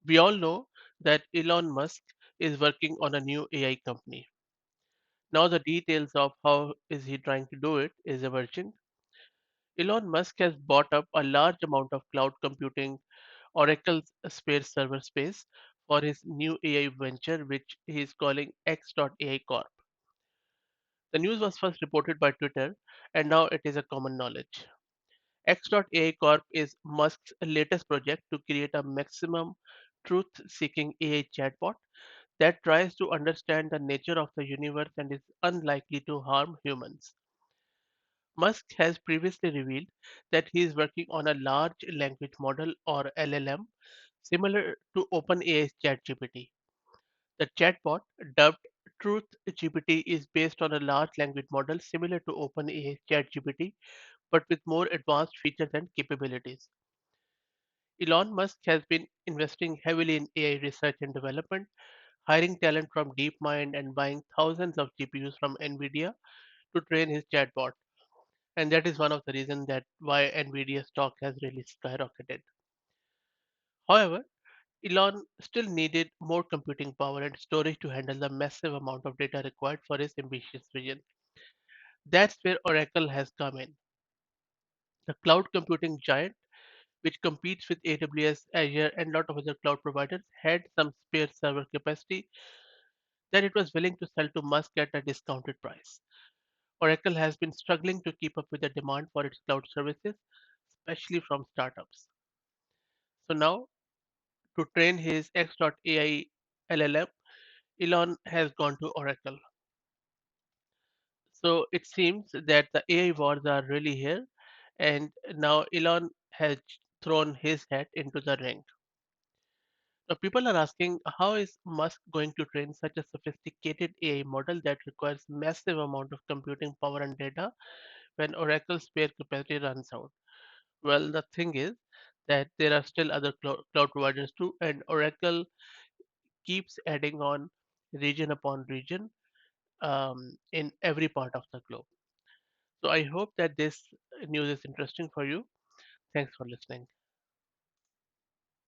We all know that Elon Musk is working on a new AI company. Now the details of how is he trying to do it is emerging. Elon Musk has bought up a large amount of cloud computing Oracle space server space for his new AI venture which he is calling X.AI Corp. The news was first reported by Twitter and now it is a common knowledge. X.AI Corp is Musk's latest project to create a maximum truth seeking AI chatbot that tries to understand the nature of the universe and is unlikely to harm humans. Musk has previously revealed that he is working on a large language model or LLM similar to OpenAI's ChatGPT. The chatbot, dubbed Truth GPT, is based on a large language model similar to OpenAI's ChatGPT but with more advanced features and capabilities. Elon Musk has been investing heavily in AI research and development, hiring talent from DeepMind and buying thousands of GPUs from Nvidia to train his chatbot. And that is one of the reasons that why Nvidia stock has really skyrocketed. However, Elon still needed more computing power and storage to handle the massive amount of data required for his ambitious vision. That's where Oracle has come in. The cloud computing giant, which competes with AWS, Azure, and a lot of other cloud providers, had some spare server capacity that it was willing to sell to Musk at a discounted price. Oracle has been struggling to keep up with the demand for its cloud services, especially from startups. So now, to train his X.AI LLM, Elon has gone to Oracle. So it seems that the AI wars are really here, and now Elon has thrown his hat into the ring. Now people are asking how is Musk going to train such a sophisticated AI model that requires massive amount of computing power and data when Oracle's spare capacity runs out? Well, the thing is that there are still other cloud providers too, and Oracle keeps adding on region upon region in every part of the globe. So I hope that this news is interesting for you. Thanks for listening.